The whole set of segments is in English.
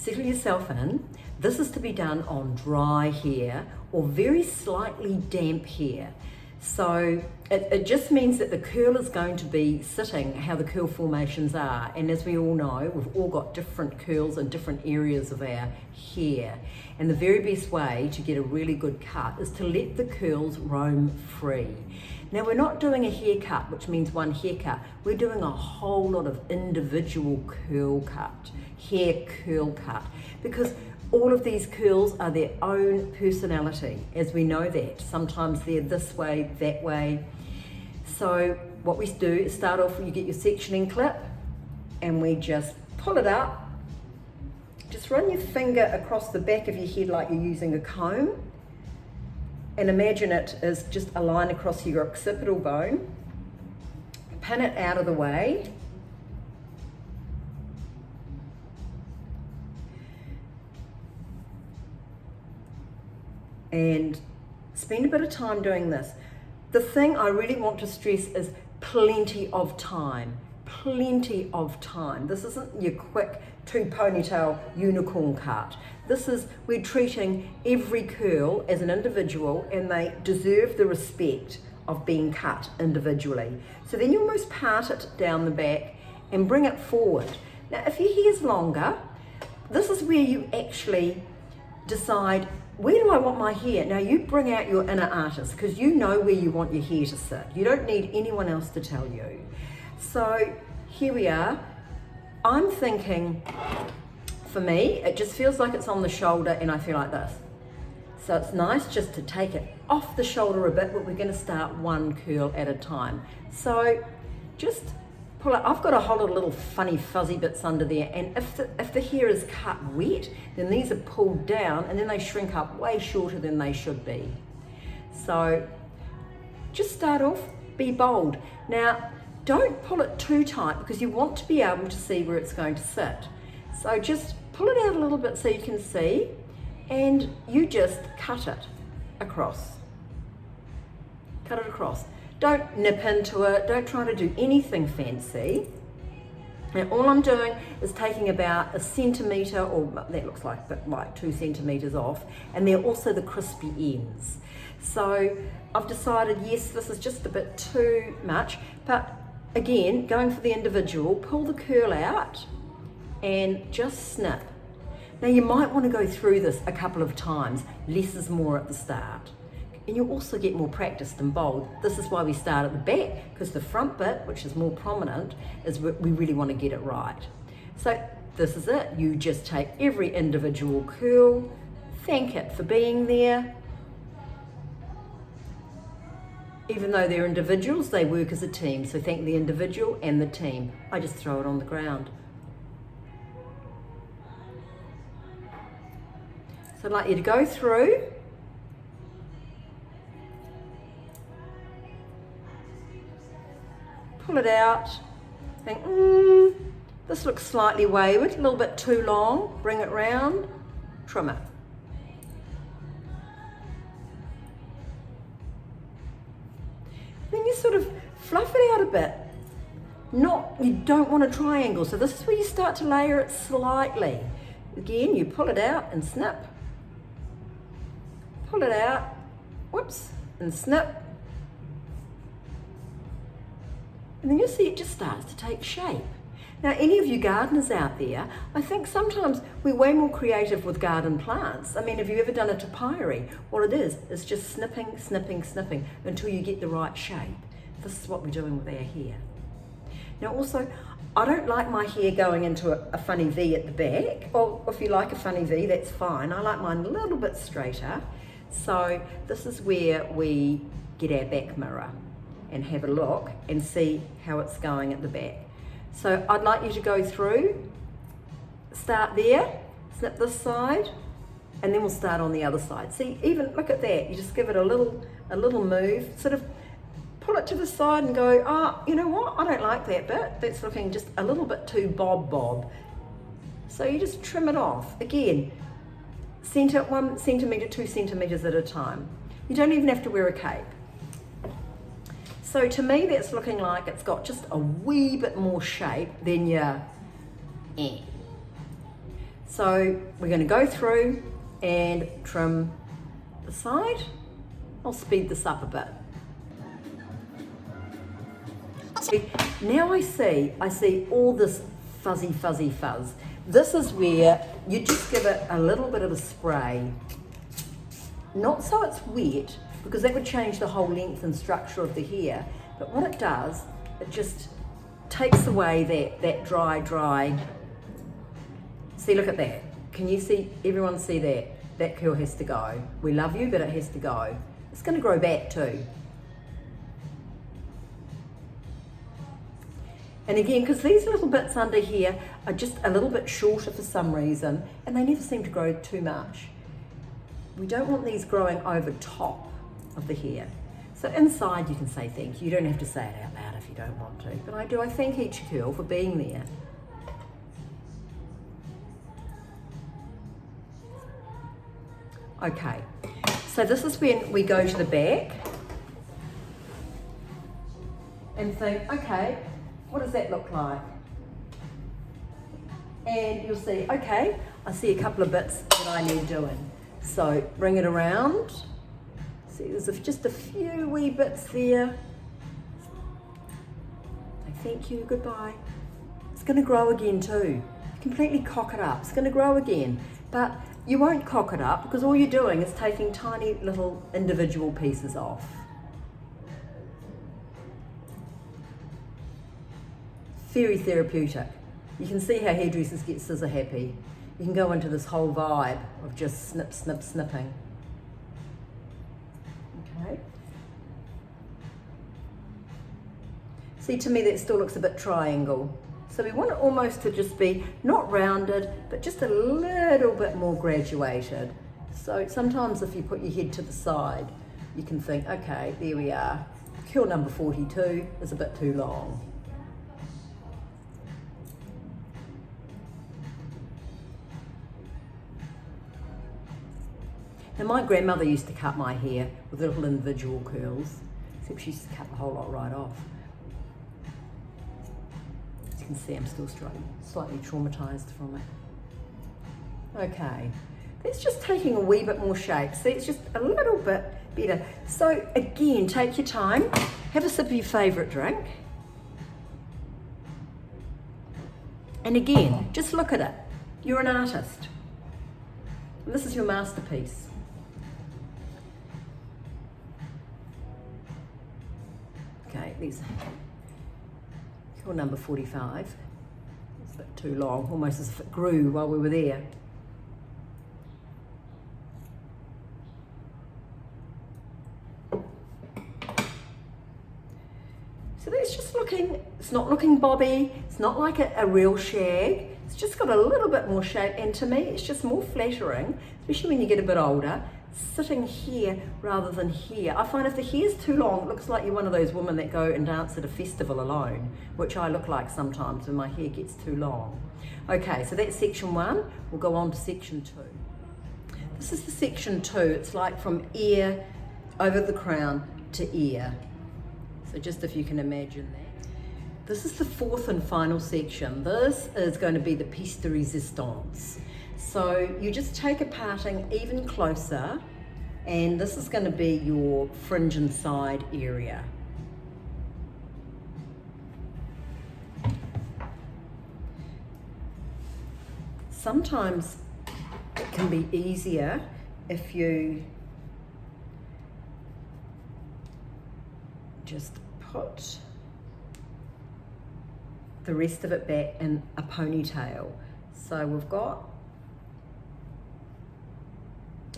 settle yourself in. This is to be done on dry hair or very slightly damp hair. So it just means that the curl is going to be sitting how the curl formations are. And as we all know, we've all got different curls in different areas of our hair. And the very best way to get a really good cut is to let the curls roam free. Now we're not doing a haircut, which means one haircut. We're doing a whole lot of individual curl cut, hair curl cut, because all of these curls are their own personality, as we know that. Sometimes they're this way, that way. So what we do is start off, you get your sectioning clip and we just pull it up. Just run your finger across the back of your head like you're using a comb. And imagine it as just a line across your occipital bone. Pin it out of the way. And spend a bit of time doing this. The thing I really want to stress is plenty of time. Plenty of time. This isn't your quick 2 ponytail unicorn cut. This is, we're treating every curl as an individual and they deserve the respect of being cut individually. So then you almost part it down the back and bring it forward. Now if your hair's longer, this is where you actually decide, where do I want my hair? Now you bring out your inner artist because you know where you want your hair to sit. You don't need anyone else to tell you. So here we are. I'm thinking, for me, it just feels like it's on the shoulder and I feel like this. So it's nice just to take it off the shoulder a bit, but we're gonna start one curl at a time. So just pull it. I've got a whole lot of little funny fuzzy bits under there, and if the hair is cut wet, then these are pulled down and then they shrink up way shorter than they should be. So just start off, be bold. Now, don't pull it too tight because you want to be able to see where it's going to sit. So just pull it out a little bit so you can see, and you just cut it across. Cut it across. Don't nip into it, don't try to do anything fancy. And all I'm doing is taking about 1 centimetre, or that looks like a bit like 2 centimetres off, and they're also the crispy ends. So I've decided, yes, this is just a bit too much, but again, going for the individual, pull the curl out and just snip. Now you might want to go through this a couple of times, less is more at the start. And you'll also get more practiced and bold. This is why we start at the back, because the front bit, which is more prominent, is what we really want to get it right. So this is it. You just take every individual curl, thank it for being there. Even though they're individuals, they work as a team. So thank the individual and the team. I just throw it on the ground. So I'd like you to go through. Pull it out, think, this looks slightly wayward, a little bit too long, bring it round, trim it. Then you sort of fluff it out a bit. You don't want a triangle, so this is where you start to layer it slightly. Again, you pull it out and snip. Pull it out, whoops, and snip. And then you'll see it just starts to take shape. Now, any of you gardeners out there, I think sometimes we're way more creative with garden plants. I mean, have you ever done a topiary? What it is just snipping, snipping, snipping until you get the right shape. This is what we're doing with our hair. Now also, I don't like my hair going into a funny V at the back. Or if you like a funny V, that's fine. I like mine a little bit straighter. So this is where we get our back mirror and have a look and see how it's going at the back. So I'd like you to go through, start there, snip this side, and then we'll start on the other side. See, even look at that, you just give it a little move, sort of pull it to the side and go, oh, you know what, I don't like that bit. That's looking just a little bit too bob. So you just trim it off. Again, center 1 centimetre, 2 centimetres at a time. You don't even have to wear a cape. So to me, that's looking like it's got just a wee bit more shape than your So we're going to go through and trim the side. I'll speed this up a bit. Now I see all this fuzzy fuzz. This is where you just give it a little bit of a spray. Not so it's wet, because that would change the whole length and structure of the hair. But what it does, it just takes away that dry. See, look at that. Can you see, everyone see that? That curl has to go. We love you, but it has to go. It's going to grow back too. And again, because these little bits under here are just a little bit shorter for some reason, and they never seem to grow too much. We don't want these growing over top of the hair. So inside you can say thank you. You don't have to say it out loud if you don't want to. But I thank each curl for being there. Okay, so this is when we go to the back and think, okay, what does that look like? And you'll see, okay, I see a couple of bits that I need doing. So bring it around. See, there's just a few wee bits there. Say thank you, goodbye. It's going to grow again too. Completely cock it up. It's going to grow again. But you won't cock it up because all you're doing is taking tiny little individual pieces off. Very therapeutic. You can see how hairdressers get scissor happy. You can go into this whole vibe of just snipping. Okay. See, to me that still looks a bit triangle. So we want it almost to just be not rounded, but just a little bit more graduated. So sometimes if you put your head to the side, you can think, okay, there we are. Curl number 42 is a bit too long. Now my grandmother used to cut my hair with little individual curls, except she used to cut the whole lot right off. As you can see, I'm still slightly traumatized from it. Okay, that's just taking a wee bit more shape. See, it's just a little bit better. So again, take your time, have a sip of your favorite drink. And again, just look at it. You're an artist. And this is your masterpiece. Okay, these curl number 45. It's a bit too long, almost as if it grew while we were there. So that's just looking, it's not looking bobby, it's not like a real shag. It's just got a little bit more shape, and to me it's just more flattering, especially when you get a bit older, sitting here rather than here. I find if the hair's too long, it looks like you're one of those women that go and dance at a festival alone, which I look like sometimes when my hair gets too long. Okay, so that's section 1. We'll go on to section 2. This is the section 2. It's like from ear over the crown to ear. So just if you can imagine that. This is the 4th and final section. This is going to be the piece de resistance. So you just take a parting even closer, and this is going to be your fringe and side area. Sometimes it can be easier if you just put the rest of it back in a ponytail. So we've got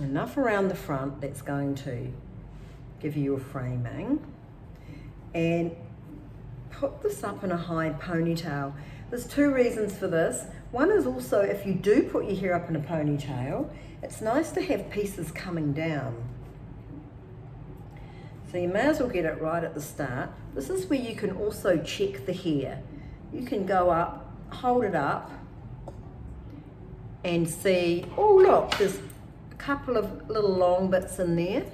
enough around the front that's going to give you a framing, and put this up in a high ponytail. There's 2 reasons for this. One is also if you do put your hair up in a ponytail, it's nice to have pieces coming down. So you may as well get it right at the start. This is where you can also check the hair. You can go up, hold it up, and see, oh look, there's a couple of little long bits in there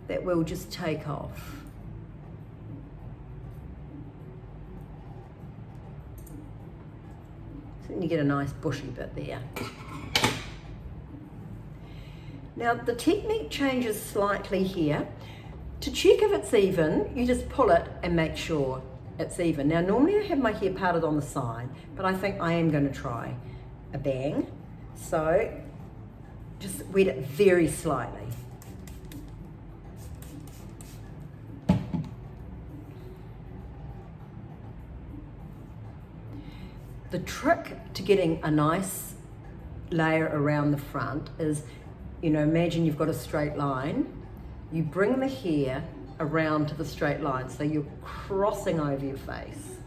that we'll just take off. So then you get a nice bushy bit there. Now the technique changes slightly here. To check if it's even, you just pull it and make sure it's even. Now normally I have my hair parted on the side, but I think I am going to try a bang. So just wet it very slightly. The trick to getting a nice layer around the front is, you know, imagine you've got a straight line. You bring the hair around to the straight line, so you're crossing over your face.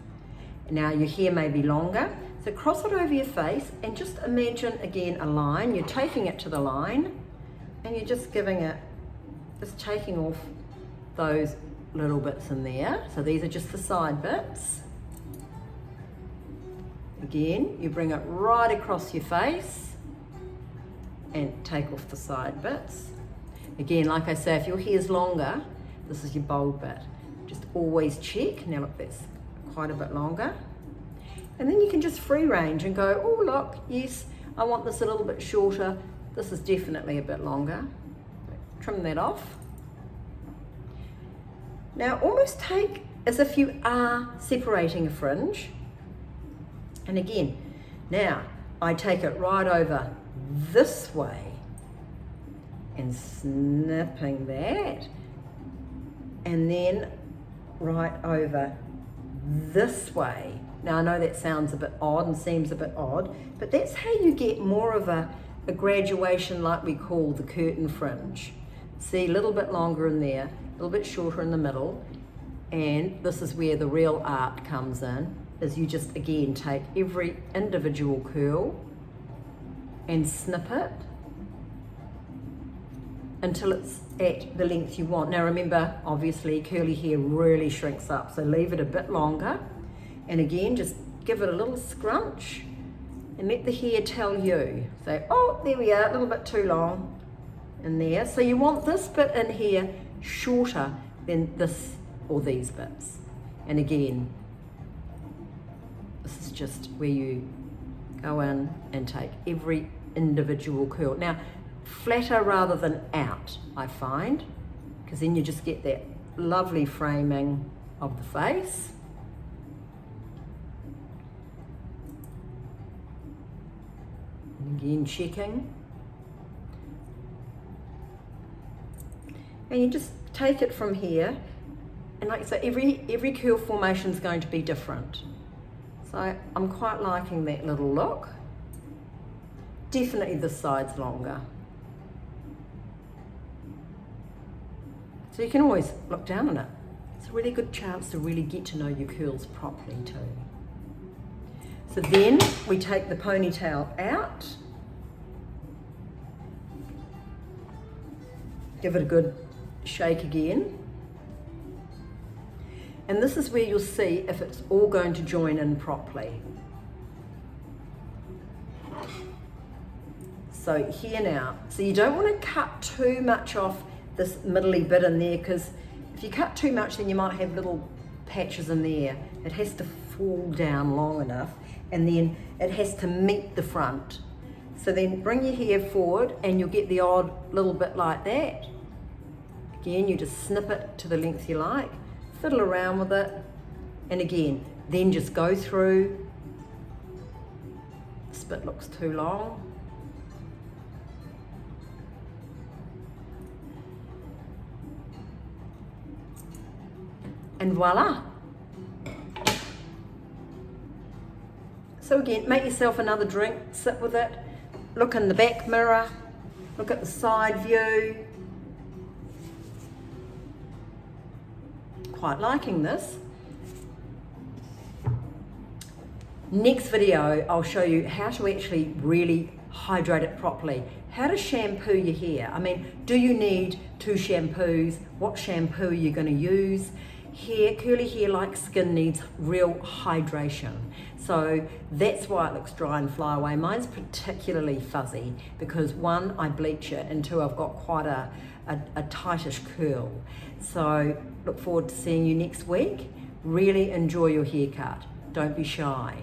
Now your hair may be longer, so cross it over your face and just imagine again a line. You're taking it to the line and you're just giving it, just taking off those little bits in there. So these are just the side bits. Again, you bring it right across your face and take off the side bits. Again, like I say, if your hair's longer, this is your bold bit. Just always check. Now look, that's quite a bit longer. And then you can just free range and go, oh look, yes, I want this a little bit shorter. This is definitely a bit longer. Trim that off. Now almost take as if you are separating a fringe. And again, now I take it right over this way and snipping that, and then right over this way. Now I know that sounds a bit odd and seems a bit odd, but that's how you get more of a graduation, like we call the curtain fringe. See, a little bit longer in there, a little bit shorter in the middle, and this is where the real art comes in, is you just again take every individual curl and snip it until it's at the length you want. Now remember, obviously curly hair really shrinks up, so leave it a bit longer, and again just give it a little scrunch and let the hair tell you. Say, oh, there we are, a little bit too long in there. So you want this bit in here shorter than this or these bits. And again, this is just where you go in and take every individual curl. Now, flatter rather than out, I find, because then you just get that lovely framing of the face. And again, checking. And you just take it from here, and like I say, every curl formation is going to be different. So I'm quite liking that little look. Definitely this side's longer. So you can always look down on it. It's a really good chance to really get to know your curls properly too. So then we take the ponytail out. Give it a good shake again. And this is where you'll see if it's all going to join in properly. So here now, so you don't want to cut too much off this middly bit in there, because if you cut too much then you might have little patches in there. It has to fall down long enough, and then it has to meet the front. So then bring your hair forward and you'll get the odd little bit like that. Again, you just snip it to the length you like, fiddle around with it, and again, then just go through. This bit looks too long. And voila. So again, make yourself another drink, sit with it, look in the back mirror, look at the side view. Quite liking this. Next video, I'll show you how to actually really hydrate it properly. How to shampoo your hair. I mean, do you need 2 shampoos? What shampoo are you going to use? Curly hair like skin needs real hydration. So that's why it looks dry and fly away. Mine's particularly fuzzy because 1, I bleach it, and 2, I've got quite a tightish curl. So look forward to seeing you next week. Really enjoy your haircut. Don't be shy.